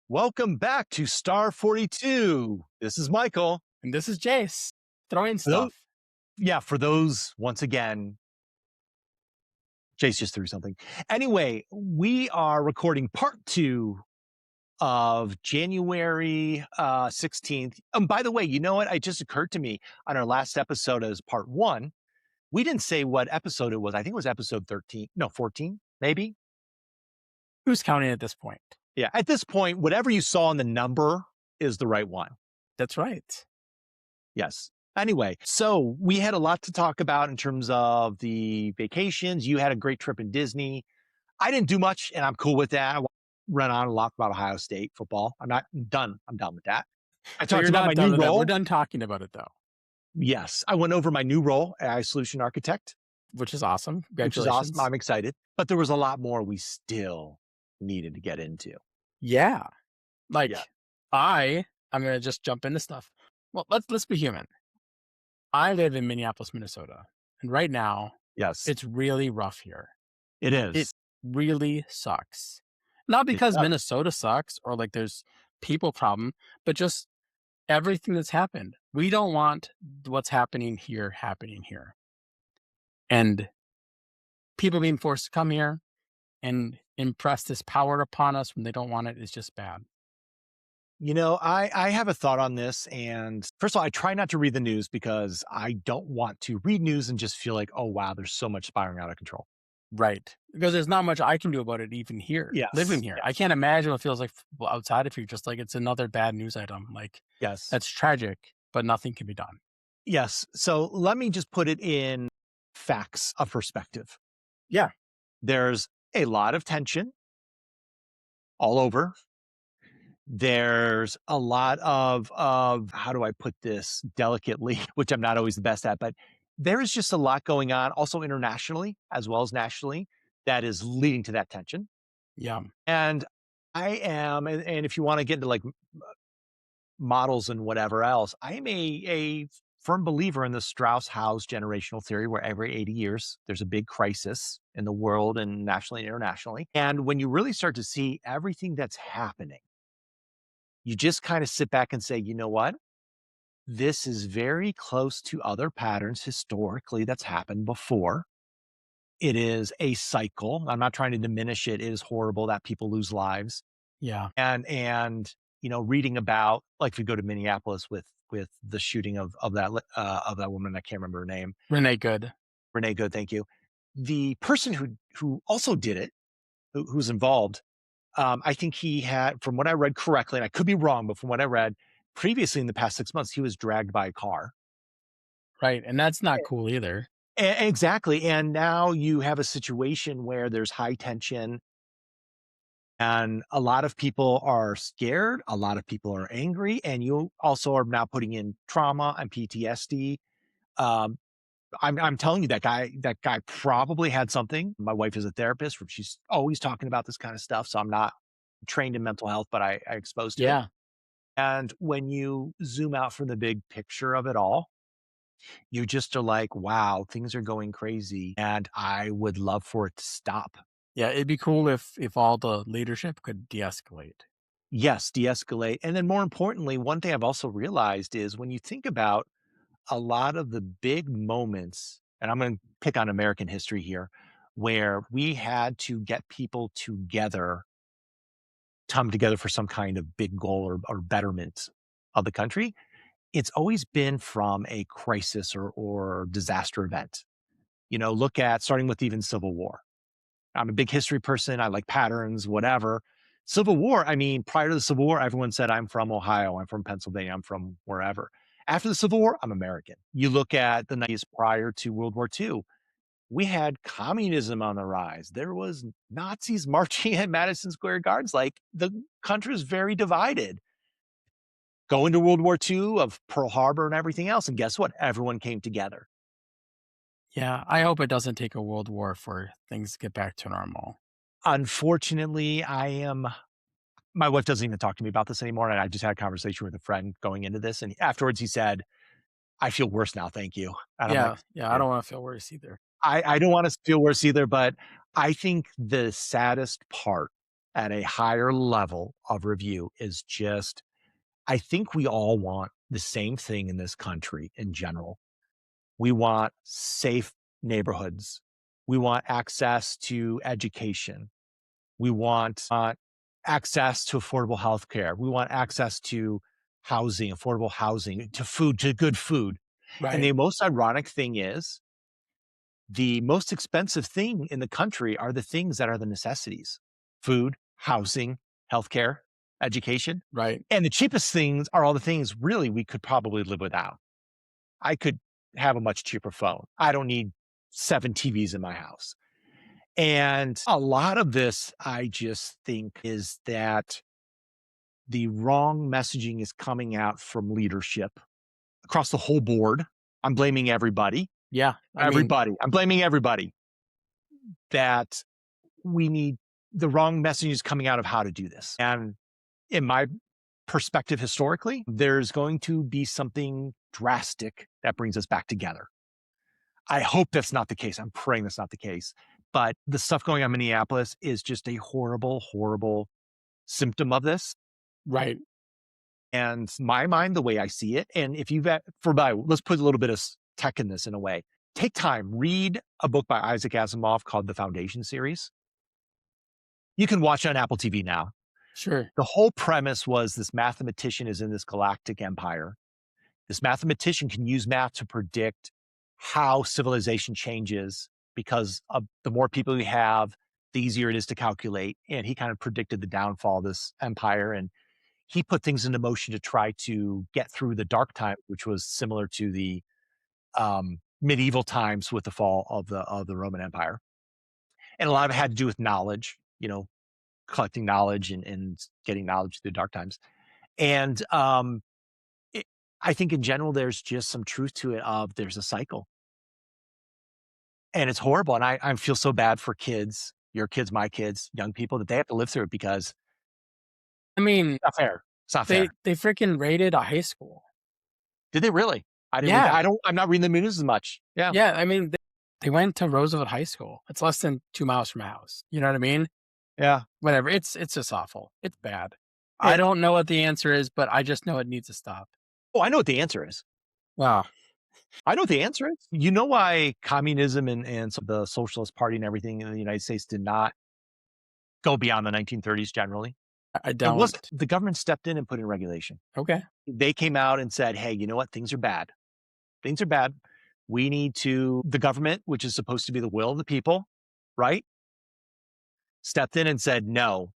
Welcome back to Star 42. This is Michael. And this is Jace throwing For those, stuff. for those, once again, Jace just threw something. Anyway, we are recording part 2 of January 16th. By the way, you know what? It just occurred to me on our last episode as part 1, we didn't say what episode it was. I think it was episode 13. No, 14, maybe. Who's counting at this point? Yeah, at this point, whatever you saw in the number is the right one. That's right. Yes. Anyway, so we had a lot to talk about in terms of the vacations. You had a great trip in Disney. I didn't do much, and I'm cool with that. I ran on a lot about Ohio State football. I'm done. I'm done with that. I So talked you're about not my done new with that. role. We're done talking about it though, Yes, I went over my new role as solution architect, which is awesome. which is Congratulations. awesome. I'm excited. But there was a lot more we still needed to get into. Yeah. Like Yeah. I'm going to just jump into stuff. Well, let's be human. I live in Minneapolis, Minnesota. And right now, Yes, it's really rough here. it is. It really sucks. Not because does. Minnesota sucks or like there's people problem, but just everything that's happened. We don't want what's happening here. And people being forced to come here and impress this power upon us when they don't want it is just bad. You know, I have a thought on this. And first of all, I try not to read the news because I don't want to read news and just feel like, oh, wow, there's so much spiraling out of control. Right. Because there's not much I can do about it even here, Yes, living here. yes. I can't imagine what it feels like outside of here, just like it's another bad news item. Like, Yes. that's tragic, but nothing can be done. Yes. So let me just put it in facts of perspective. Yeah. There's a lot of tension all over. There's a lot of how do I put this delicately, which I'm not always the best at, but there is just a lot going on also internationally as well as nationally that is leading to that tension. Yeah. And I am, and if you want to get into like models and whatever else, I am a firm believer in the Strauss-House generational theory, where every 80 years there's a big crisis in the world and nationally and internationally. And when you really start to see everything that's happening, you just kind of sit back and say, you know what? This is very close to other patterns historically that's happened before. It is a cycle. I'm not trying to diminish it. It is horrible that people lose lives. Yeah. And you know, reading about, like, if you go to Minneapolis with the shooting of that woman, I can't remember her name. Renee Good. Renee Good, thank you. The person who also did it, who's involved, I think he had, from what I read correctly, and I could be wrong, but from what I read previously in the past 6 months, he was dragged by a car. Right. And that's not cool either. Exactly. And now you have a situation where there's high tension and a lot of people are scared. A lot of people are angry. And you also are now putting in trauma and PTSD. Um, I'm telling you, that guy probably had something. My wife is a therapist. She's always talking about this kind of stuff. So I'm not trained in mental health, but I exposed to it. Yeah. And when you zoom out from the big picture of it all, you just are like, wow, things are going crazy. And I would love for it to stop. Yeah. It'd be cool if all the leadership could de-escalate. Yes, de-escalate. And then more importantly, one thing I've also realized is when you think about a lot of the big moments, and I'm going to pick on American history here, where we had to get people together, come together for some kind of big goal or betterment of the country, it's always been from a crisis or disaster event. You know, look at starting with even Civil War. I'm a big history person. I like patterns, whatever. Civil War, I mean, prior to the Civil War, everyone said, I'm from Ohio, I'm from Pennsylvania, I'm from wherever. After the Civil War, I'm American. You look at the 90s prior to World War II, we had communism on the rise. There was Nazis marching at Madison Square Gardens. Like, the country was very divided. Go into World War II of Pearl Harbor and everything else. And guess what? Everyone came together. Yeah. I hope it doesn't take a world war for things to get back to normal. Unfortunately, my wife doesn't even talk to me about this anymore. And I just had a conversation with a friend going into this. And afterwards he said, I feel worse now. Thank you. And I'm like, Yeah. I don't want to feel worse either. I don't want to feel worse either, but I think the saddest part, at a higher level of review is just I think we all want the same thing in this country in general. We want safe neighborhoods. We want access to education. We want access to affordable health care. We want access to housing, affordable housing, to food, to good food. And Right. the most ironic thing is the most expensive thing in the country are the things that are the necessities: food, housing, healthcare, education. Right. And the cheapest things are all the things really we could probably live without. I could have a much cheaper phone. I don't need 7 TVs in my house. And a lot of this, I just think, is that the wrong messaging is coming out from leadership across the whole board. I'm blaming everybody. Yeah. I mean, Everybody. I'm blaming everybody that we need the wrong message is coming out of how to do this. And in my perspective, historically, there's going to be something drastic that brings us back together. I hope that's not the case. I'm praying that's not the case. But the stuff going on in Minneapolis is just a horrible, horrible symptom of this. right. And my mind, the way I see it, and if you've, let's put a little bit of tech in this in a way. Take time, read a book by Isaac Asimov called The Foundation series. You can watch it on Apple TV now. Sure. The whole premise was this mathematician is in this galactic empire. This mathematician can use math to predict how civilization changes because of the more people we have, the easier it is to calculate. And he kind of predicted the downfall of this empire. And he put things into motion to try to get through the dark time, which was similar to the medieval times with the fall of the Roman Empire. And a lot of it had to do with knowledge, collecting knowledge and getting knowledge through the dark times. And it, I think in general, there's just some truth to it of there's a cycle and it's horrible. And I feel so bad for kids, your kids, my kids, young people that they have to live through it because I mean, it's not fair. It's not they fair. they freaking raided a high school. Did they really? I didn't read that. Yeah. I'm not reading the news as much. Yeah. Yeah. I mean, they went to Roosevelt High School. It's less than 2 miles from my house. You know what I mean? Yeah. Whatever. It's just awful. It's bad. I It, don't know what the answer is, but I just know it needs to stop. oh, I know what the answer is. Wow. I know what the answer is. You know why communism and the Socialist Party and everything in the United States did not go beyond the 1930s generally? I It wasn't don't. the government stepped in and put in regulation. Okay. They came out and said, hey, you know what? Things are bad. Things are bad. We need to, the government, which is supposed to be the will of the people, right? Stepped in and said, no.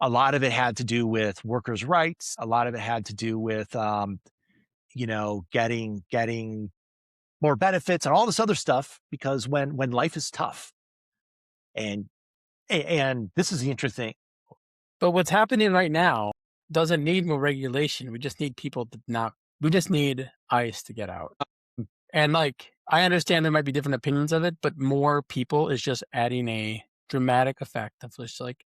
A lot of it had to do with workers' rights. A lot of it had to do with, getting more benefits and all this other stuff. Because when life is tough, and and this is the interesting. But what's happening right now doesn't need more regulation. We just need people to not, we just need ICE to get out. And like, I understand there might be different opinions of it, but more people is just adding a dramatic effect of just like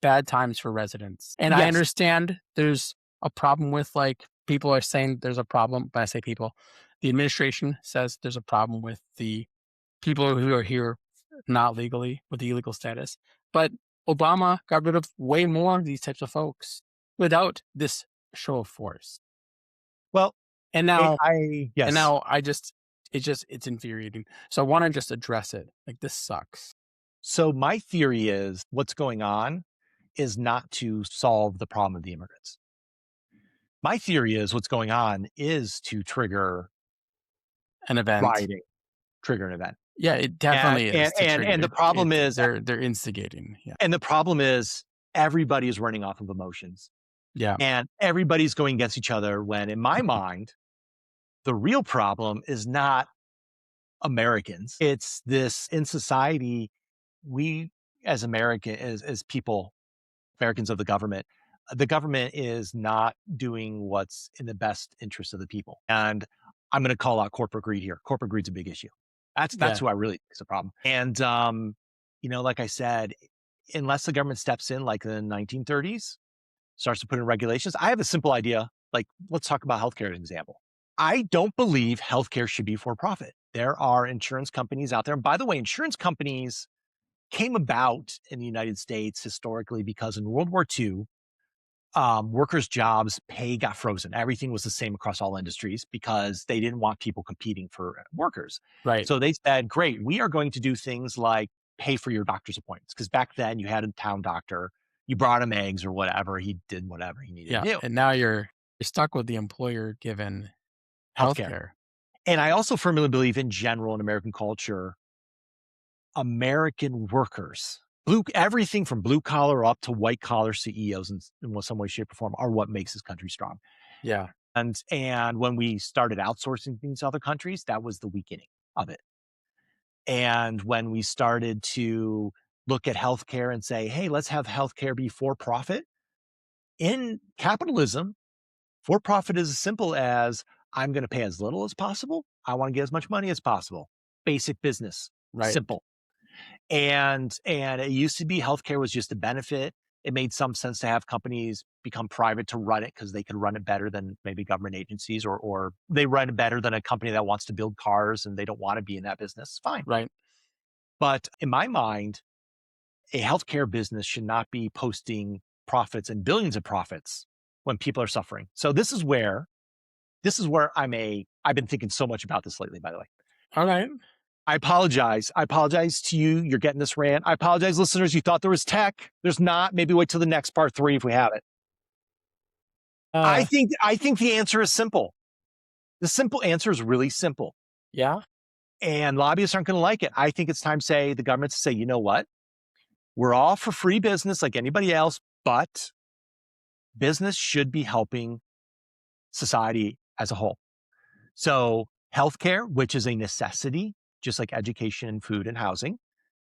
bad times for residents. And I Yes, understand there's a problem with like people are saying there's a problem. When I say people, the administration says there's a problem with the people who are here not legally with the illegal status. But Obama got rid of way more of these types of folks without this show of force. well, And I, now I and yes. now it's infuriating. So I want to just address it. Like this sucks. So my theory is what's going on is not to solve the problem of the immigrants. My theory is what's going on is to trigger An event. rioting, trigger an event. Yeah, it And definitely is and to and trigger and the it. problem is They're instigating. Yeah. and the problem is everybody is running off of emotions. Yeah. And everybody's going against each other when in my mind, the real problem is not Americans. It's this in society, we as American as people, Americans of the government is not doing what's in the best interest of the people. And I'm going to call out corporate greed here. Corporate greed's a big issue. That's Yeah. who I really think is a problem. And like I said, unless the government steps in like in the 1930s, starts to put in regulations. I have a simple idea. Like, let's talk about healthcare as an example. I don't believe healthcare should be for profit. There are insurance companies out there. And by the way, insurance companies came about in the United States historically because in World War II, workers' jobs pay got frozen. Everything was the same across all industries because they didn't want people competing for workers. Right. So they said, great, we are going to do things like pay for your doctor's appointments. Because back then you had a town doctor, you brought him eggs or whatever, he did whatever he needed Yeah. to do. And now you're stuck with the employer given Healthcare. healthcare. And I also firmly believe in general in American culture, American workers, everything from blue collar up to white collar CEOs in some way, shape, or form are what makes this country strong. Yeah. And when we started outsourcing things to other countries, that was the weakening of it. And when we started to look at healthcare and say, hey, let's have healthcare be for profit. In capitalism, for profit is as simple as I'm going to pay as little as possible. I want to get as much money as possible. Basic business, Right. simple. And it used to be healthcare was just a benefit. It made some sense to have companies become private to run it because they could run it better than maybe government agencies, or they run it better than a company that wants to build cars and they don't want to be in that business. Fine. Right. But in my mind, a healthcare business should not be posting profits and billions of profits when people are suffering. So this is where I've been thinking so much about this lately, by the way. All right. I apologize. I apologize to you. You're getting this rant. I apologize, listeners. You thought there was tech. There's not. Maybe wait till the next part 3 if we have it. I Uh think I think the answer is simple. The simple answer is really simple. yeah. And lobbyists aren't going to like it. I think it's time to say the government to say, you know what? We're all for free business like anybody else, but business should be helping society as a whole. So healthcare, which is a necessity, just like education, food, and housing,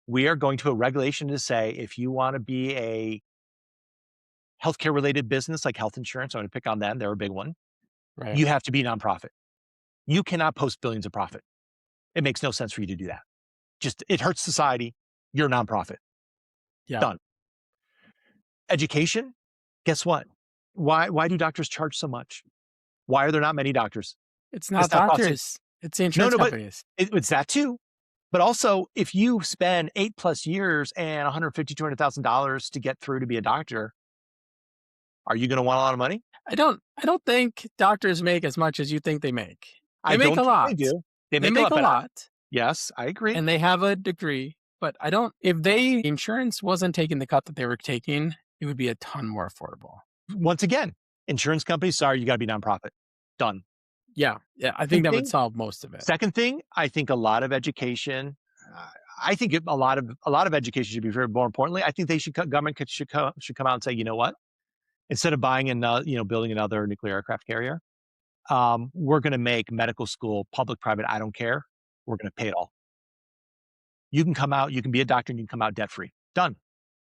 we are going to a regulation to say if you want to be a healthcare related business like health insurance, I'm going to pick on them, they're a big one. Right. You have to be nonprofit. You cannot post billions of profit. It makes no sense for you to do that. Just it hurts society. You're a nonprofit. Yeah. Done. Education, guess what? Why do doctors charge so much? Why are there not many doctors? It's It's not not costing. doctors. It's the No, insurance no, but companies. it's that too. But also, if you spend 8+ years and 150, $200,000 to get through to be a doctor, are you going to want a lot of money? I don't think doctors make as much as you think they make. They I make a don't think they lot. do. They They make a make lot, a but lot yes, I agree. and they have a degree, but I don't if they insurance wasn't taking the cut that they were taking, it would be a ton more affordable. Once again, insurance companies, sorry, you got to be nonprofit. Done. Yeah. Yeah. I think Second that would thing, solve most of it. second thing, I think a lot of education. Uh, I think a lot of education should be very more importantly. I think they should government should come out and say, you know what? Instead of buying another, building another nuclear aircraft carrier, we're going to make medical school public, private. I don't care. We're going to pay it all. You can come out. You can be a doctor, and you can come out debt free. Done.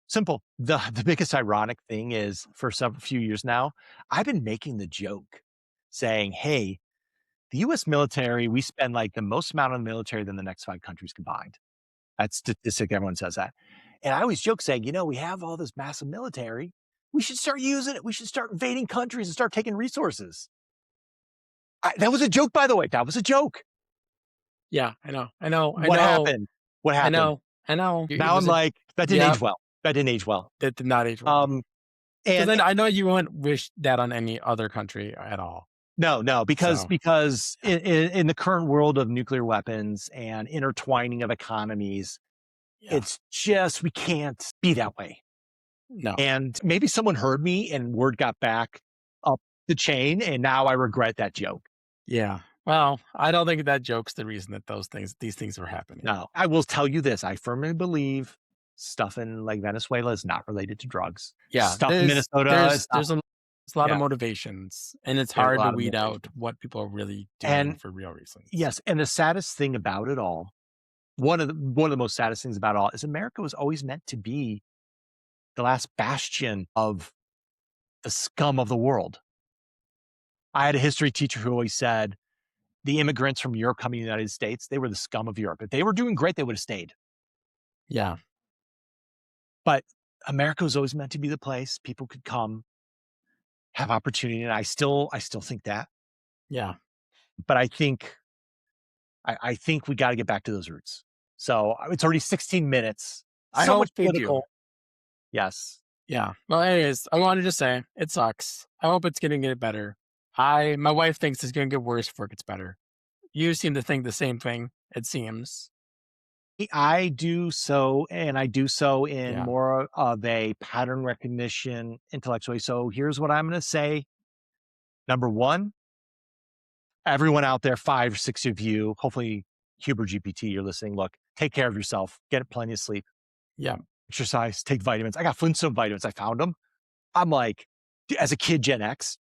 Simple. The biggest ironic thing is for several few years now, I've been making the joke saying, hey, the US military, we spend like the most amount on the military than the next 5 countries combined. That's statistic. Everyone says that. And I always joke saying, we have all this massive military. We should start using it. We should start invading countries and start taking resources. That was a joke, by the way. That was a joke. Yeah, I know. I know. I What know. happened? What I happened? know. I know. It Now I'm was a like, that didn't yeah, age well. That didn't age well. that did not age well. Um, Because and then I know you wouldn't wish that on any other country at all. no, because So because yeah. in the current world of nuclear weapons and intertwining of economies, Yeah. it's just we can't be that way. No. And maybe someone heard me and word got back up the chain, and now I regret that joke. Yeah. Well, I don't think that joke's the reason that these things were happening. No, I will tell you this. I firmly believe stuff in like Venezuela is not related to drugs. Yeah, Stuff in Minnesota is not. there's a lot of Yeah, motivations, and it's there's a hard to lot of weed out motivation. what people are really doing And for real reasons. yes, and the saddest thing about it all, one of the most saddest things about it all is America was always meant to be the last bastion of the scum of the world. I had a history teacher who always said the immigrants from Europe coming to the United States, they were the scum of Europe. If they were doing great, they would have stayed. Yeah. But America was always meant to be the place people could come, have opportunity, and I still think that. Yeah. But I think we got to get back to those roots. So it's already 16 minutes. I So much hope they do. political. Yes. Yeah. Well, anyways, I wanted to say it sucks. I hope it's gonna get better. My wife thinks it's gonna get worse before it gets better. You seem to think the same thing, it seems. I do so, and I do so in Yeah. more of a pattern recognition intellectually. So here's what I'm going to say. Number one, everyone out there, 5 or 6 of you, hopefully Huber GPT, you're listening. Look, take care of yourself, get plenty of sleep, Yeah. exercise, take vitamins. I got Flintstone vitamins. I found them. I'm like, as a kid, Gen X,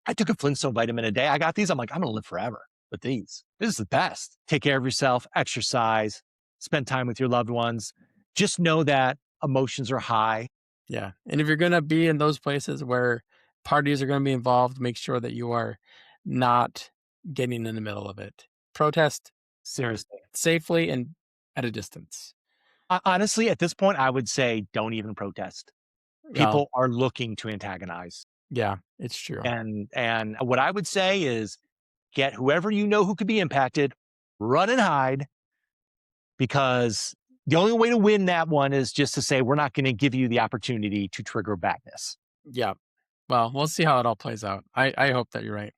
I took a Flintstone vitamin a day. I got these. I'm like, I'm going to live forever with these. This is the best. Take care of yourself, exercise, spend time with your loved ones. Just know that emotions are high. Yeah. And if you're gonna be in those places where parties are gonna be involved, make sure that you are not getting in the middle of it. Protest Seriously. safely and at a distance. Honestly, at this point, I would say don't even protest. Well, People are looking to antagonize. yeah, it's true. And what I would say is get whoever you know who could be impacted, run and hide, because the only way to win that one is just to say, we're not going to give you the opportunity to trigger badness. Yeah. Well, we'll see how it all plays out. I hope that you're right.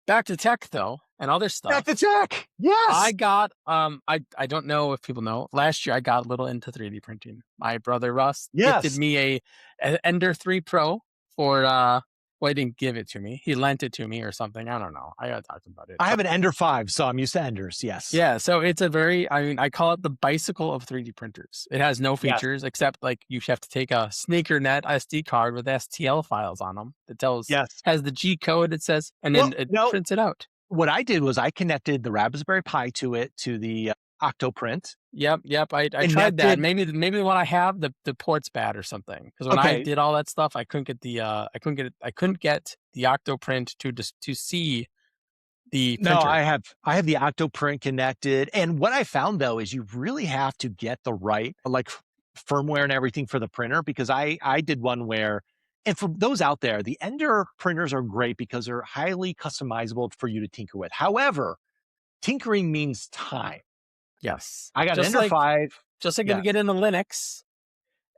Back to tech though, and other Back to stuff. tech. I Yes. got I don't know if people know. Last year I got a little into 3D printing. My brother Russ gifted Yes. me a Ender 3 Pro for well, he didn't give it to me. He lent it to me or something. I don't know. I gotta talk about it. I have But an Ender 5, so I'm used to Enders. Yes. yeah, so it's a very I mean, I call it the bicycle of 3D printers. It has no Yes. features except like you have to take a sneaker.net SD card with STL files on them that tells Yes. has the G code it says, and Well, then it no, prints it out. what I did was I connected the Raspberry Pi to it, to the Octoprint, Yep, yep, I tried that. connected. Maybe the one I have, the port's bad or something. Because when I Okay. did all that stuff, I couldn't get the Octoprint to just to see the No, printer. I have the Octoprint connected, and what I found though is you really have to get the right, like, firmware and everything for the printer, because I did one where, and for those out there, the Ender printers are great because they're highly customizable for you to tinker with. However, tinkering means time. Yes. I got an Ender 5. Just like if you Yes, get into Linux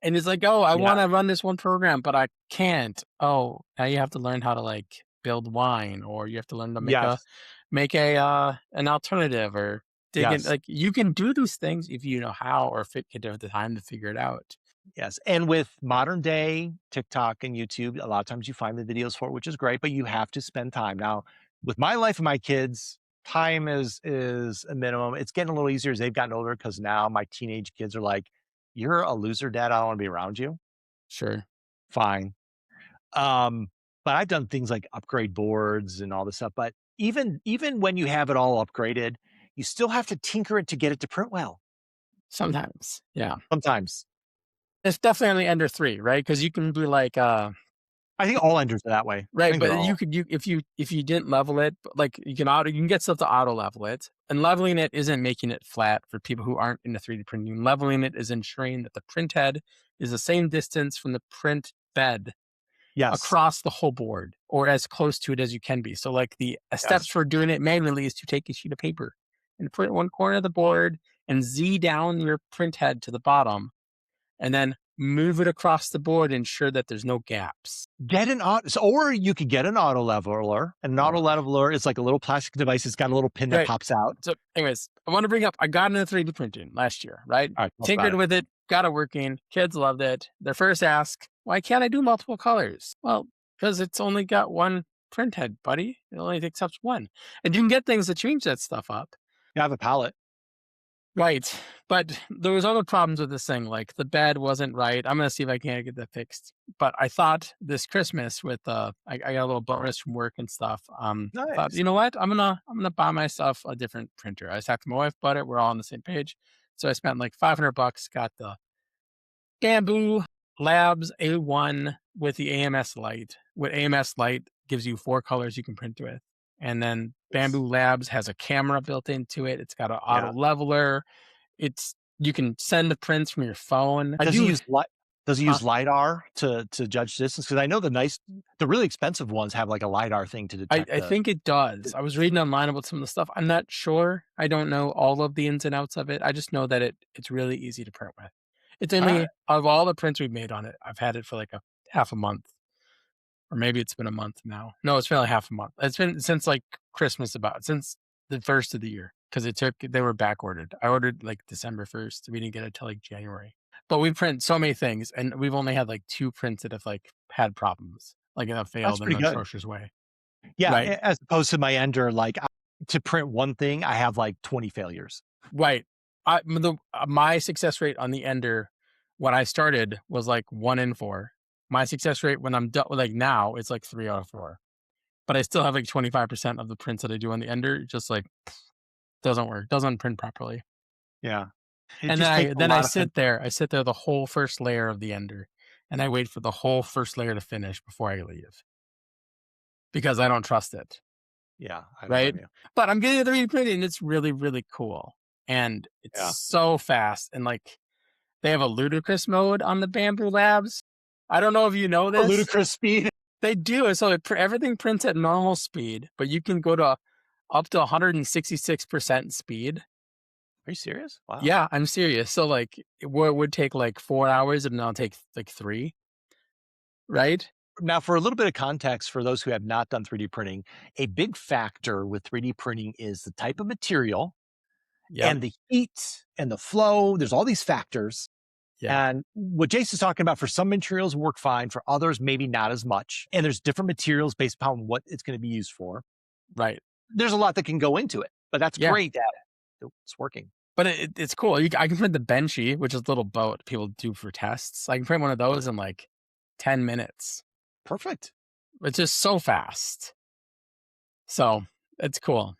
and it's like, "Oh, I yeah, wanna run this one program, but I can't." Oh, now you have to learn how to, like, build wine, or you have to learn to yes, make a, an alternative or dig in yes. like, you can do these things if you know how or if it get the time to figure it out. Yes, and with modern day TikTok and YouTube, a lot of times you find the videos for it, which is great, but you have to spend time. Now, with my life and my kids, time is a minimum. It's getting a little easier as they've gotten older because now my teenage kids are like, "You're a loser, dad. I don't want to be around you." Sure. Fine. Um, but I've done things like upgrade boards and all this stuff. But even when you have it all upgraded, you still have to tinker it to get it to print well. Sometimes, yeah. Sometimes. It's definitely under 3, right? Because you can be like, I think all enders are that way. I right, think they're but you all. could if you didn't level it, like, you can get stuff to auto level it, and leveling it isn't making it flat for people who aren't into 3D printing. Leveling it is ensuring that the print head is the same distance from the print bed Yes. across the whole board, or as close to it as you can be. So, like, the steps Yes. for doing it manually is to take a sheet of paper and put it in one corner of the board and Z down your print head to the bottom, and then move it across the board, ensure that there's no gaps. Get an auto, or you could get an auto leveler. An auto Or leveler is like a little plastic device. It's got a little pin that right. pops out. So, anyways, I want to bring up I got into 3D printing last year, right? All right, tell us about Tinkered it. with it, got it working. Kids loved it. Their first ask, why can't I do multiple colors? Well, because it's only got one print head, buddy. It only accepts one. And you can get things to change that stuff up. You have a palette. Right. But there was other problems with this thing, like the bed wasn't right. I'm gonna see if I can get that fixed. But I thought this Christmas with I got a little bonus from work and stuff. I thought, Nice. you know what? I'm gonna buy myself a different printer. I just talked to my wife about it. We're all on the same page. So I spent like $500, got the Bamboo Labs A1 with the AMS light. With AMS light gives you 4 colors you can print with. And then Bamboo Labs has a camera built into it. It's got an auto Yeah. leveler. It's you can send the prints from your phone. I Does he do use light? Does he huh? use lidar to judge distance? Because I know the really expensive ones have like a lidar thing to detect I the. think it does. I was reading online about some of the stuff. I'm not sure. I don't know all of the ins and outs of it. I just know that it's really easy to print with. It's All right. only of all the prints we've made on it, I've had it for like a half a month, or maybe it's been a month now. No, it's been like half a month. It's been since like Christmas, about since the first of the year, because they were back ordered. I ordered like December 1st. We didn't get it till like January. But we print so many things, and we've only had like two prints that have like had problems, like have That's failed in pretty an good. atrocious way. Yeah, Right. as opposed to my Ender, like, to print one thing, I have, like, 20 failures. Right. My success rate on the Ender when I started was like 1 in 4. My success rate when I'm done, like now, it's like 3 out of 4. But I still have like 25% of the prints that I do on the Ender just like doesn't work, doesn't print properly. Yeah. It And then just takes I a then lot of fin I sit there the whole first layer of the Ender, and I wait for the whole first layer to finish before I leave because I don't trust it. Yeah, I don't Right? blame you. But I'm getting it 3D printed and it's really, really cool. And it's Yeah. so fast. And like they have a ludicrous mode on the Bamboo Labs. I don't know if you know A this. ludicrous speed. They do. So everything prints at normal speed, but you can go to up to 166% speed. Are you serious? Wow. Yeah, I'm serious. So like where it would take like 4 hours, and now it'll take like 3, right? Now for a little bit of context for those who have not done 3D printing, a big factor with 3D printing is the type of material Yep. and the heat and the flow. There's all these factors. Yeah. And what Jason's talking about, for some materials work fine, for others, maybe not as much. And there's different materials based upon what it's going to be used for. Right. There's a lot that can go into it, but that's Yeah. great that it's working. But it's cool. I can print the Benchy, which is a little boat people do for tests. I can print one of those in like 10 minutes. Perfect. It's just so fast. So it's cool.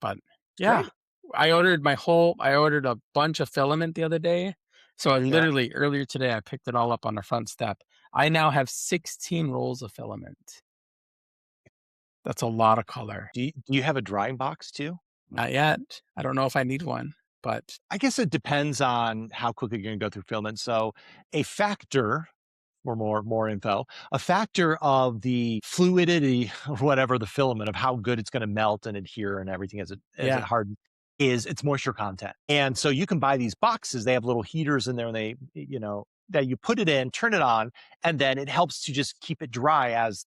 But yeah, Great. I ordered a bunch of filament the other day. So I Yeah. literally earlier today, I picked it all up on the front step. I now have 16 rolls of filament. That's a lot of color. Do you have a drying box too? Not yet. I don't know if I need one, but I guess it depends on how quickly you're going to go through filament. So a factor, or more info, a factor of the fluidity or whatever the filament, of how good it's going to melt and adhere and everything as it yeah, hardens, is its moisture content. And so you can buy these boxes. They have little heaters in there, and that you put it in, turn it on, and then it helps to just keep it dry as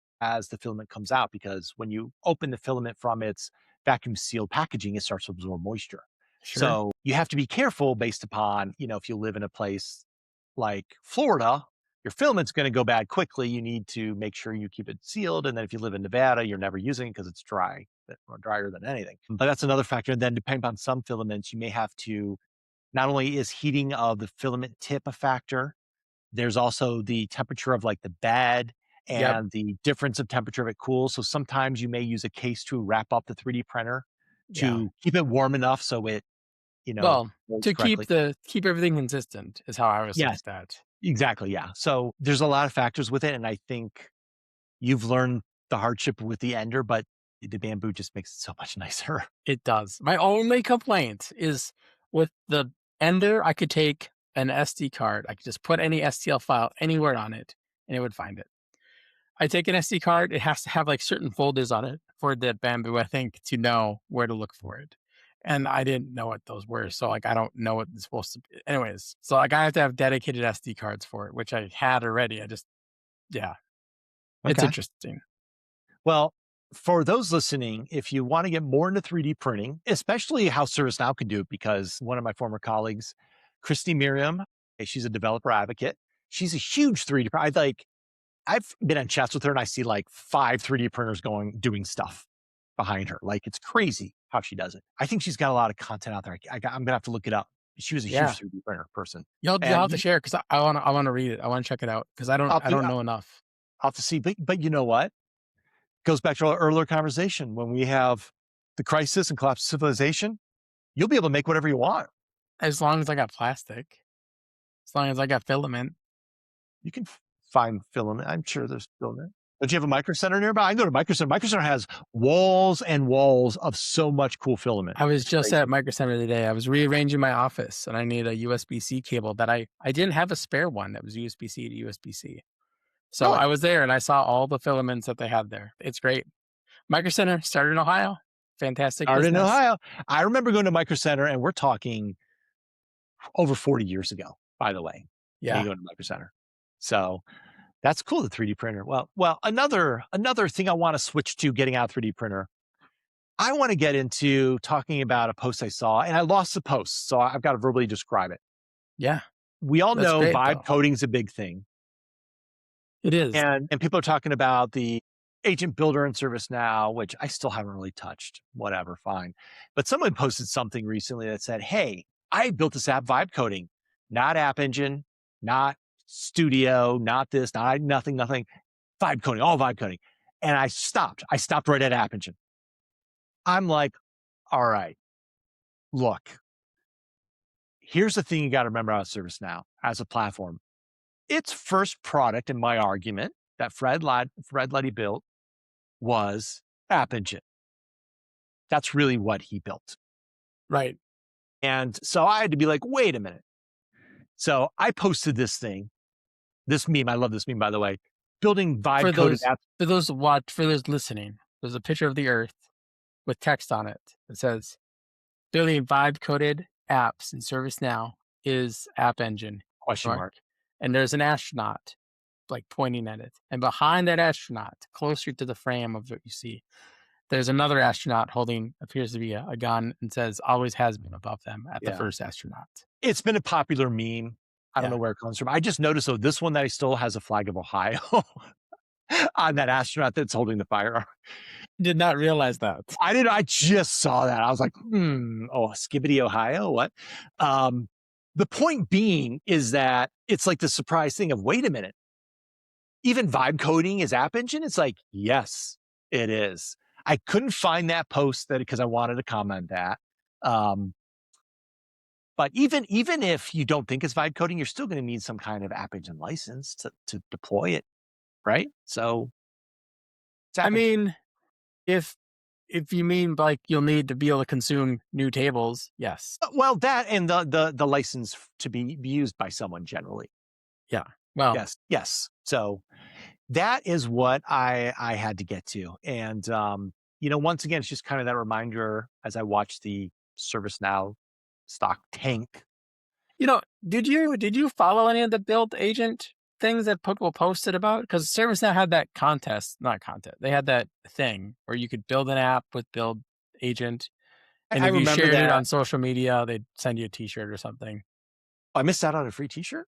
the filament comes out, because when you open the filament from its vacuum sealed packaging, it starts to absorb moisture. sure. So you have to be careful based upon, if you live in a place like Florida, your filament's going to go bad quickly. You need to make sure you keep it sealed. And then if you live in Nevada, you're never using it because it's dry, or drier than anything. But that's another factor. And then depending on some filaments, you may have to, not only is heating of the filament tip a factor, there's also the temperature of like the bed Yep. and the difference of temperature of it cools. So sometimes you may use a case to wrap up the 3D printer Yeah. to keep it warm enough so it, Well, works to correctly. keep everything consistent is how I always Yes, like that. exactly. Yeah. So there's a lot of factors with it. And I think you've learned the hardship with the Ender, but the bamboo just makes it so much nicer. It does. My only complaint is with the Ender, I could take an SD card. I could just put any STL file anywhere on it and it would find it. I take an SD card, it has to have like certain folders on it for the bamboo, I think, to know where to look for it. And I didn't know what those were. So like I don't know what it's supposed to be. Anyways, so like I have to have dedicated SD cards for it, which I had already. Yeah, it's Okay. interesting. Well, for those listening, if you want to get more into 3D printing, especially how ServiceNow can do it, because one of my former colleagues, Christy Miriam, she's a developer advocate. She's a huge 3D printer. I've been in chats with her, and I see like 5 3D printers doing stuff behind her. Like, it's crazy how she does it. I think she's got a lot of content out there. I'm gonna have to look it up. She was a huge Yeah. 3D printer person. You'll And have to share because I wanna read it. I wanna check it out because I'll I do don't know enough. I'll have to see. But you know what? Goes back to our earlier conversation. When we have the crisis and collapse of civilization, you'll be able to make whatever you want. As long as I got plastic, as long as I got filament. You can find filament. I'm sure there's filament. Don't you have a micro center nearby? I can go to micro center. Micro center has walls and walls of so much cool filament. I was It's just at crazy. Micro Center today. I was rearranging my office and I need a USB-C cable that I didn't have a spare one that was USB-C to USB-C. So I Really? was there and I saw all the filaments that they had there. It's great. Micro Center started in Ohio. Fantastic Started in business. Ohio. I remember going to micro center, and we're talking over 40 years ago, by the way. and you Yeah. go into Micro Center. So that's cool, the 3D printer. Well, another thing I wanna switch to getting out 3D printer, I wanna get into talking about a post I saw, and I lost the post, so I've got to verbally describe it. Yeah. We all That's know great vibe though. coding is a big thing, It is. and people are talking about the agent builder in ServiceNow, which I still haven't really touched. Whatever, fine. But someone posted something recently that said, "Hey, I built this app vibe coding, not App Engine, not Studio, not this, not nothing, nothing. Vibe coding, all vibe coding." And I stopped. I stopped right at App Engine. I'm like, all right, look, here's the thing you got to remember about ServiceNow as a platform. Its first product, in my argument, that Fred Luddy built was App Engine. That's really what he built. Right. And so I had to be like, wait a minute. So I posted this thing, this meme. I love this meme, by the way. Building For vibe coded those apps. for those listening, there's a picture of the Earth with text on it that says building vibe coded apps in ServiceNow is App Engine Question mark. mark. And there's an astronaut like pointing at it. And behind that astronaut, closer to the frame of what you see, there's another astronaut holding appears to be a gun and says always has been above them at the Yeah. first astronaut. It's been a popular meme. I don't Yeah. know where it comes from. I just noticed, though, this one that still has a flag of Ohio on that astronaut that's holding the firearm. Did not realize that. I just saw that. I was like, oh, Skibbity, Ohio. What? Um, the point being is that it's like the surprise thing of, wait a minute, even vibe coding is App Engine? It's like, yes, it is. I couldn't find that post that because I wanted to comment that. Um, but even if you don't think it's vibe coding, you're still going to need some kind of App Engine license to deploy it, right? So it's I App Engine. mean, if if you mean like you'll need to be able to consume new tables, yes. Well, that and the license to be used by someone generally. Yeah. Well, Yes, yes. So that is what I had to get to, and once again, it's just kind of that reminder as I watch the ServiceNow stock tank. did you follow any of the build agent things that people posted about? Because ServiceNow had that contest, not contest. They had that thing where you could build an app with build agent, and I if you remember shared it that. on social media, they'd send you a T-shirt or something. I missed out on a free T-shirt.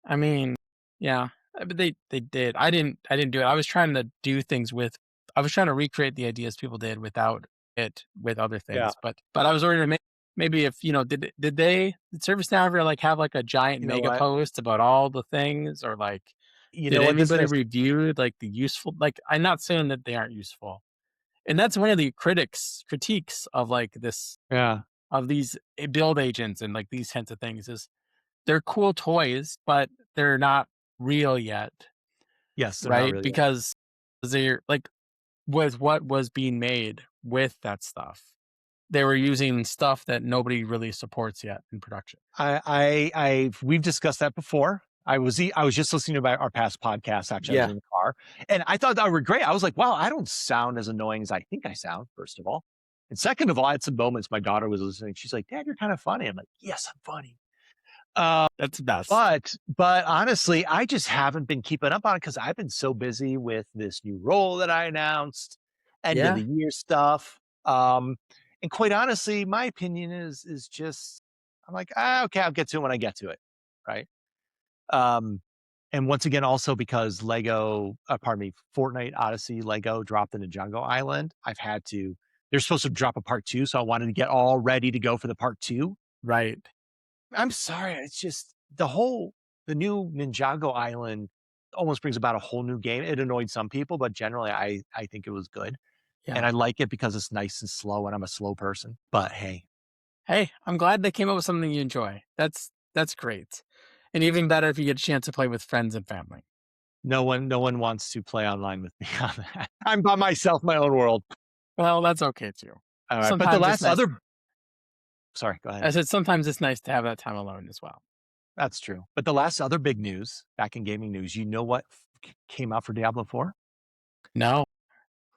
I mean, yeah, but they did. I didn't do it. I was trying to do things with. I was trying to recreate the ideas people did without it with other Yeah, things. But I was worried maybe if did ServiceNow ever like have like a giant you know mega what? post about all the things or like You did know what this anybody is? review like the useful like I'm not saying that they aren't useful. And that's one of the critiques of like this Yeah. of these build agents and like these kinds of things is they're cool toys, but they're not real yet, Yes, they're not right? really. Because they're like with what was being made with that stuff. They were using stuff that nobody really supports yet in production. We've discussed that before. I was just listening to our past podcast. Actually, I was Yeah. in the car, and I thought that were great. I was like, wow, I don't sound as annoying as I think I sound. First of all, and second of all, I had some moments. My daughter was listening. She's like, "Dad, you're kind of funny." I'm like, "Yes, I'm funny." Uh, That's the best. but honestly, I just haven't been keeping up on it because I've been so busy with this new role that I announced, end of Yeah. the year stuff. And quite honestly, my opinion is just I'm like, okay, I'll get to it when I get to it, right? Um, and once again, also because pardon me, Fortnite Odyssey Lego dropped into Jungle Island, I've had to. They're supposed to drop a part two, so I wanted to get all ready to go for the part two. Right. I'm sorry, it's just the new Ninjago Island almost brings about a whole new game. It annoyed some people, but generally I think it was good. Yeah. And I like it because it's nice and slow and I'm a slow person. But hey, Hey, I'm glad they came up with something you enjoy. That's great. And even better if you get a chance to play with friends and family. no one wants to play online with me on that. I'm by myself, my own world. Well, that's okay too. All right. But the Sometimes it's last nice. other sorry, go ahead. I said sometimes it's nice to have that time alone as well. That's true. But the last other big news, back in gaming news, you know what came out for Diablo 4? No.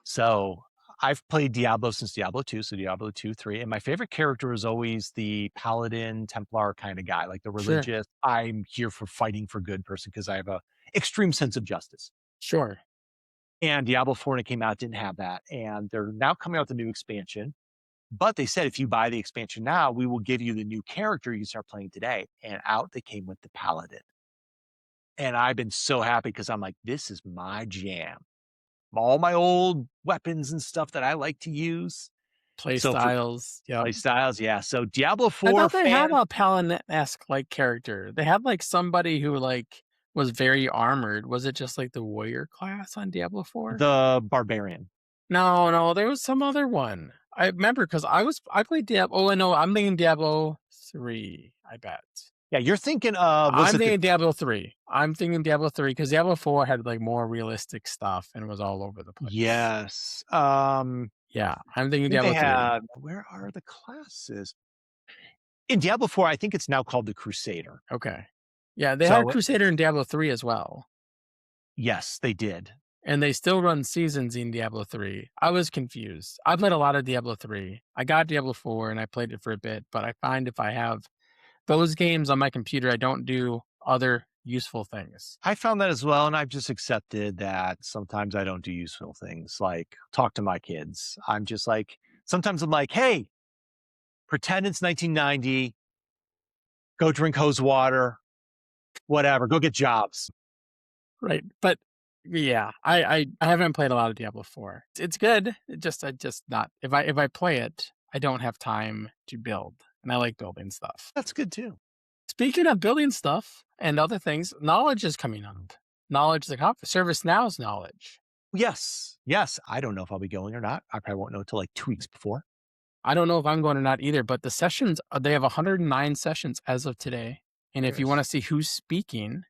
So I've played Diablo since Diablo 2, so Diablo 2, 3, and my favorite character is always the paladin, Templar kinda guy, like the Sure. religious, I'm here for fighting for good person because I have a extreme sense of justice. Sure. And Diablo 4 when it came out didn't have that, and they're now coming out with a new expansion, but they said, "If you buy the expansion now, we will give you the new character you can start playing today," and out they came with the paladin, and I've been so happy because 'cause I'm like, "This is my jam." All my old weapons and stuff that I like to use. Play So for styles. Yep. play styles, yeah. So Diablo I 4 thought they had fan, a Paladin-esque, like, character. They had, like, somebody who, like, was very armored. Was it just, like, the warrior class on Diablo 4? the barbarian. No, no, there was some other one. I remember because I played Diablo. Oh, I know, I'm thinking Diablo 3, I bet. Yeah, you're thinking of was I'm it the thinking Diablo 3. I'm thinking Diablo 3 because Diablo 4 had, like, more realistic stuff and was all over the place. yes. Yeah, I'm thinking I think they Diablo 3. had where are the classes? In Diablo 4, I think it's now called the Crusader. Okay. Yeah, they had So Crusader in Diablo 3 as well. yes, they did. And they still run seasons in Diablo 3. I was confused. I played a lot of Diablo 3. I got Diablo 4 and I played it for a bit, but I find if I have those games on my computer, I don't do other useful things. I found that as well, and I've just accepted that sometimes I don't do useful things like talk to my kids. I'm just like sometimes I'm like, "Hey, pretend it's 1990, go drink hose water, whatever, go get jobs." Right. But yeah, I haven't played a lot of Diablo 4. It's good. I just not if I play it, I don't have time to build. And I like building stuff. That's good too. Speaking of building stuff and other things, knowledge is coming up. Knowledge is a conference. ServiceNow's knowledge. Yes, yes. I don't know if I'll be going or not. I probably won't know until like 2 weeks before. I don't know if I'm going or not either, but the sessions, they have 109 sessions as of today. And if you want to Yes. see who's speaking,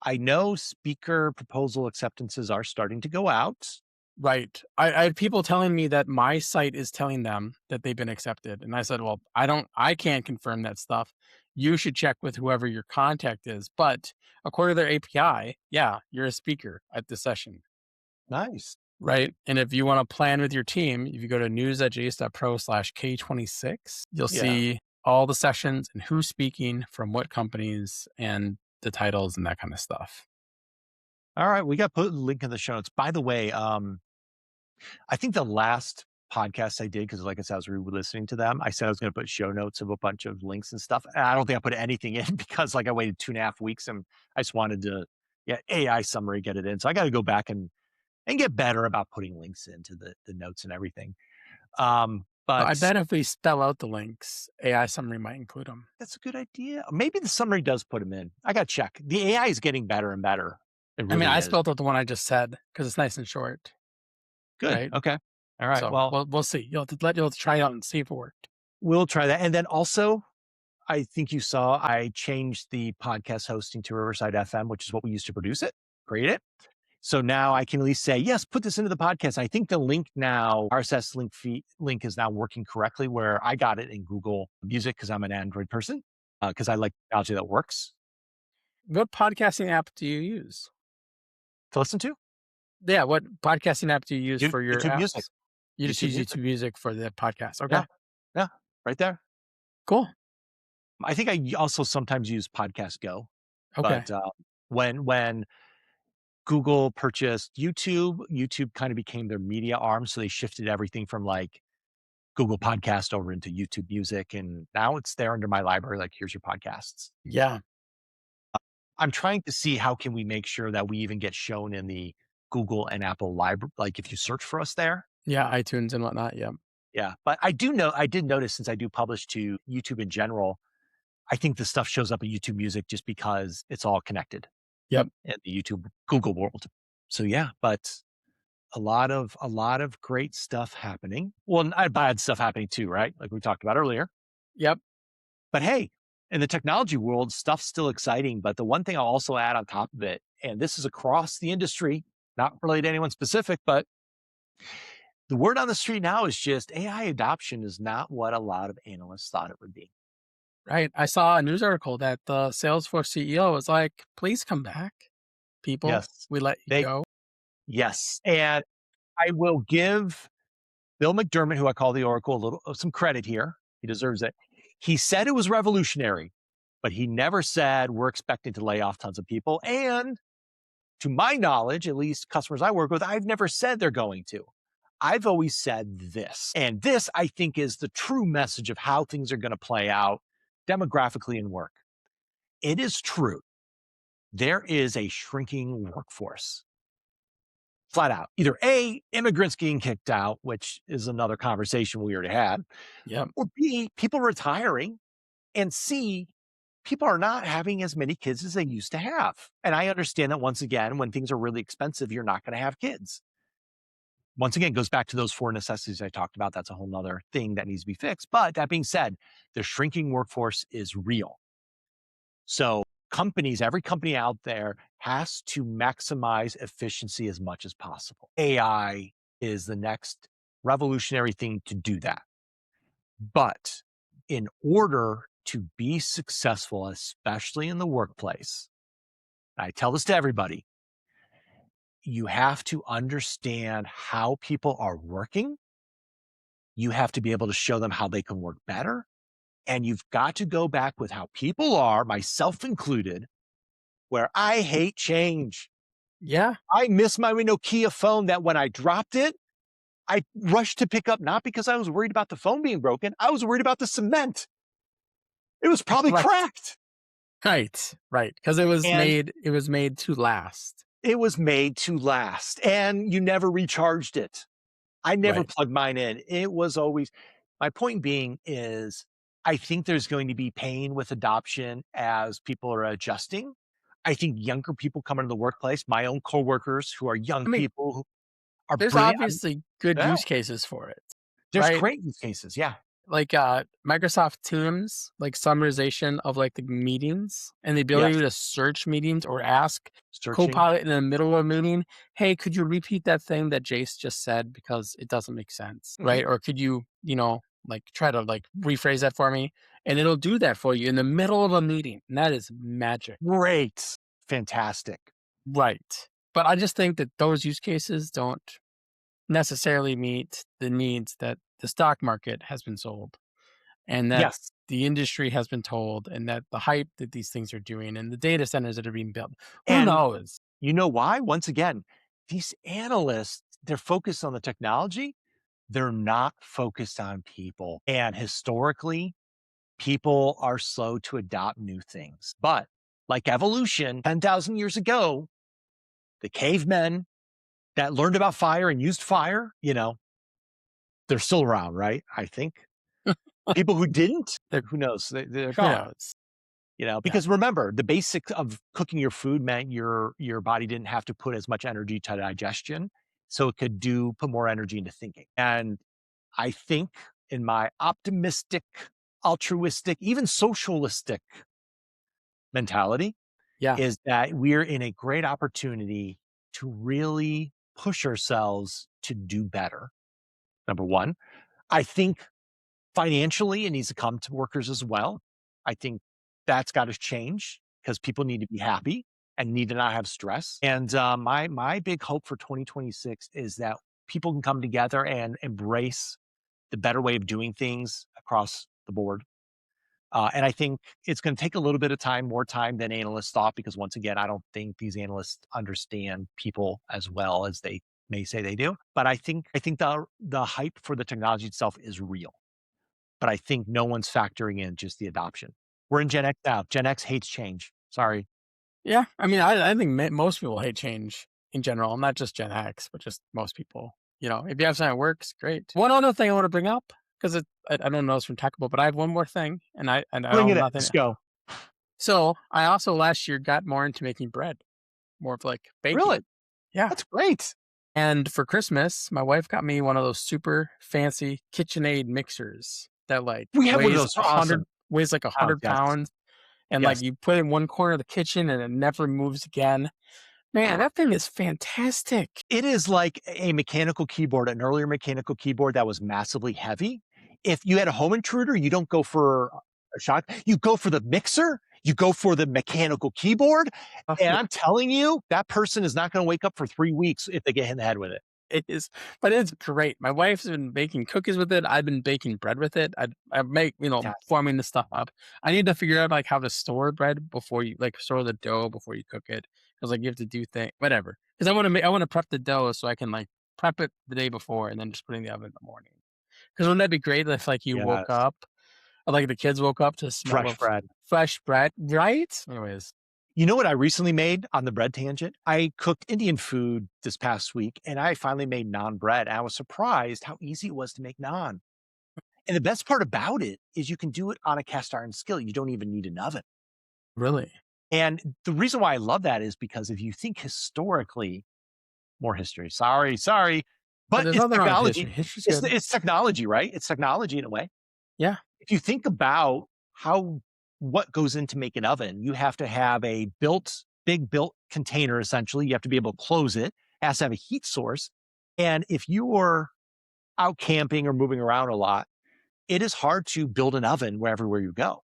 I know speaker proposal acceptances are starting to go out. right. I had people telling me that my site is telling them that they've been accepted. And I said, well, I can't confirm that stuff. You should check with whoever your contact is. But according to their API, yeah, you're a speaker at the session. Nice. Right. And if you want to plan with your team, if you go to news.jace.pro/K26, you'll Yeah. see all the sessions and who's speaking from what companies and the titles and that kind of stuff. All right. We got put a link in the show notes. By the way, I think the last podcast I did, because like I said, I was re-listening to them. I said I was going to put show notes of a bunch of links and stuff. And I don't think I put anything in because like I waited 2.5 weeks and I just wanted to, yeah, AI summary, get it in. So I got to go back and get better about putting links into the notes and everything. But I But bet if we spell out the links, AI summary might include them. that's a good idea. Maybe the summary does put them in. I got to check. The AI is getting better and better. It I mean, really I is. spelled out the one I just said because it's nice and short, Good. right? Okay. All right. So Well, we'll see. You'll have to try it out and see if it worked. we'll try that. And then also, I think you saw I changed the podcast hosting to Riverside FM, which is what we used to produce it, create it. So now I can at least say, yes, put this into the podcast. I think the link now, RSS link is now working correctly where I got it in Google Music because I'm an Android person, because I like technology that works What podcasting app do you use? to listen to. Yeah, what podcasting app do you use for your YouTube Music. apps? You just YouTube use Music. YouTube Music for the podcast. Okay, Yeah. Yeah. Right there. cool. I think I also sometimes use Podcast Go, Okay. but when Google purchased YouTube, YouTube kind of became their media arm. So they shifted everything from like Google Podcast over into YouTube Music. And now it's there under my library. Like, here's your podcasts. Yeah. I'm trying to see how can we make sure that we even get shown in the Google and Apple library. Like if you search for us there. Yeah, iTunes and whatnot. Yeah. Yeah. But I did notice since I do publish to YouTube in general, I think the stuff shows up in YouTube Music just because it's all connected Yep. in the YouTube Google world. So yeah, but a lot of great stuff happening. Well, not bad stuff happening too, right? Like we talked about earlier. Yep. But hey, in the technology world, stuff's still exciting. But the one thing I'll also add on top of it, and this is across the industry, not related to anyone specific, but the word on the street now is just AI adoption is not what a lot of analysts thought it would be. Right. I saw a news article that the Salesforce CEO was like, please come back, people. Yes. We let you They go. yes. And I will give Bill McDermott, who I call the Oracle, a little some credit here. He deserves it. He said it was revolutionary, but he never said we're expecting to lay off tons of people. And to my knowledge, at least customers I work with, I've never said they're going to. I've always said this. And this, I think, is the true message of how things are going to play out demographically in work. It is true. There is a shrinking workforce. Flat out. Either A, immigrants getting kicked out, which is another conversation we already had, Yep. or B, people retiring, and C, people are not having as many kids as they used to have. And I understand that once again, when things are really expensive, you're not going to have kids. Once again, it goes back to those four necessities I talked about. That's a whole nother thing that needs to be fixed. But that being said, the shrinking workforce is real. So companies, every company out there has to maximize efficiency as much as possible. AI is the next revolutionary thing to do that. But in order to be successful, especially in the workplace, I tell this to everybody, you have to understand how people are working. You have to be able to show them how they can work better. And you've got to go back with how people are, myself included, where I hate change. Yeah. I miss my Nokia phone that when I dropped it, I rushed to pick up, not because I was worried about the phone being broken. I was worried about the cement. It was probably Right. cracked. Right. Right. Because And it was made to last. it was made to last. And you never recharged it. I never Right. plugged mine in. It was always, my point being is, I think there's going to be pain with adoption as people are adjusting. I think younger people come into the workplace, my own coworkers who are young I mean, people who are there's brilliant. obviously good Yeah, use cases for it, there's right? great use cases. Yeah. Like Microsoft Teams, like summarization of like the meetings and the ability Yes. to search meetings or ask Searching. Copilot in the middle of a meeting, hey, could you repeat that thing that Jace just said because it doesn't make sense, Mhm. right? Or could you, like try to like rephrase that for me, and it'll do that for you in the middle of a meeting. And that is magic, Great. Fantastic. right? But I just think that those use cases don't necessarily meet the needs that the stock market has been sold and that Yes. the industry has been told and that the hype that these things are doing and the data centers that are being built. Who And knows? you know why? Once again, these analysts, they're focused on the technology. They're not focused on people. And historically, people are slow to adopt new things. But like evolution, 10,000 years ago, the cavemen that learned about fire and used fire, they're still around, right? I think. People who didn't, They're, who knows? They're who gone. knows? Yeah. Because remember, the basic of cooking your food meant your body didn't have to put as much energy to digestion, so it could put more energy into thinking. And I think in my optimistic, altruistic, even socialistic mentality Yeah. is that we're in a great opportunity to really push ourselves to do better. Number one, I think financially, it needs to come to workers as well. I think that's got to change because people need to be happy and need to not have stress. And my big hope for 2026 is that people can come together and embrace the better way of doing things across the board. And I think it's going to take a little bit of time, more time than analysts thought, because once again, I don't think these analysts understand people as well as they may say they do. But I think the hype for the technology itself is real, but I think no one's factoring in just the adoption. We're in Gen X now. Gen X hates change. Sorry. Yeah. I mean, I think most people hate change in general, not just Gen X, but just most people. If you have something that works, great. One other thing I want to bring up, because I don't know it's from Techable, but I have one more thing, and I Bring don't it in. nothing. Let's go. So I also last year got more into making bread, more of like baking. Really? Yeah. That's great. And for Christmas, my wife got me one of those super fancy KitchenAid mixers that like We have one of those. Awesome. weighs like a Oh, hundred yes. pounds, and like Yes. you put it in one corner of the kitchen and it never moves again. Man, that thing is fantastic. It is like a mechanical keyboard, an earlier mechanical keyboard that was massively heavy. If you had a home intruder, you don't go for a shot. You go for the mixer. You go for the mechanical keyboard. And I'm telling you, that person is not going to wake up for 3 weeks if they get hit in the head with it. It is, but it's great. My wife's been baking cookies with it. I've been baking bread with it. I make, Fantastic. forming the stuff up. I need to figure out like how to store bread before you like store the dough before you cook it. Because like you have to do things, whatever. Because I want to prep the dough so I can like prep it the day before and then just put it in the oven in the morning. Because wouldn't that be great if like you woke Yes. up, or like the kids woke up to the smell Fresh of bread. fresh bread, right? Anyways, You know what I recently made on the bread tangent? I cooked Indian food this past week and I finally made naan bread. I was surprised how easy it was to make naan. And the best part about it is you can do it on a cast iron skillet. You don't even need an oven. really. And the reason why I love that is because if you think historically, more history, sorry, But but there's it's nothing wrong with history. technology. History's It's, good. it's technology, right? It's technology in a way. Yeah, If you think about how what goes into make an oven, you have to have a big built container essentially. You have to be able to close it, it has to have a heat source. And if you're out camping or moving around a lot, it is hard to build an oven wherever you go.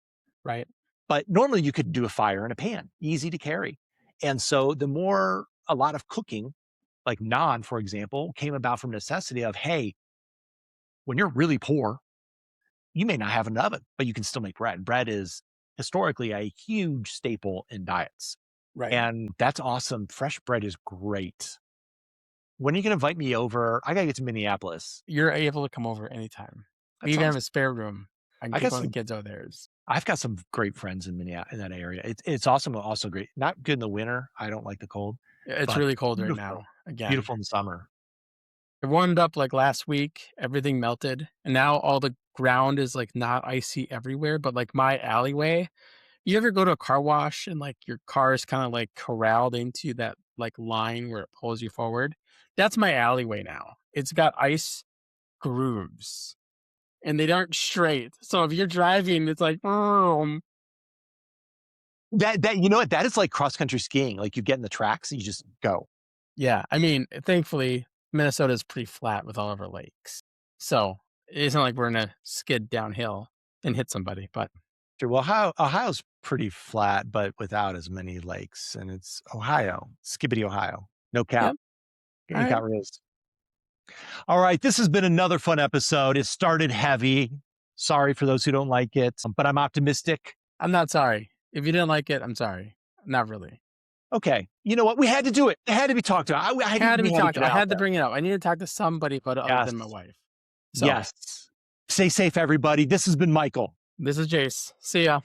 right. But normally you could do a fire in a pan, easy to carry. And so the more a lot of cooking, like naan, for example, came about from necessity of, hey, when you're really poor, you may not have an oven, but you can still make bread. Bread is historically a huge staple in diets. Right. And that's awesome. Fresh bread is great. When are you going to invite me over? I got to get to Minneapolis. You're able to come over anytime. We That's even have awesome. a spare room. I can I take got one of the some, kids over there. I've got some great friends in Minneapolis in that area. It's awesome, but also great. Not good in the winter. I don't like the cold, It's but really cold right beautiful, now. Again, beautiful in the summer. it warmed up like last week. Everything melted, and now all the ground is like not icy everywhere, but like my alleyway. You ever go to a car wash and like your car is kind of like corralled into that like line where it pulls you forward? That's my alleyway now. It's got ice grooves and they aren't straight. So if you're driving, it's like, That you know what? That is like cross country skiing. Like you get in the tracks and you just go. yeah. I mean, thankfully, Minnesota is pretty flat with all of our lakes. So it's not like we're going to skid downhill and hit somebody, but Sure. Well, Ohio's pretty flat, but without as many lakes, and it's Ohio, Skibbity, Ohio. No cap. yep. All You right. got riz. All right, this has been another fun episode. It started heavy. Sorry for those who don't like it, but I'm optimistic. I'm not sorry. If you didn't like it, I'm sorry. Not really. Okay, you know what? We had to do it. It had to be talked about. Had to We be had to talked get about. I out had to there. bring it up. I need to talk to somebody but other Yes, than my wife. So yes. Stay safe, everybody. This has been Michael. this is Jace. See ya.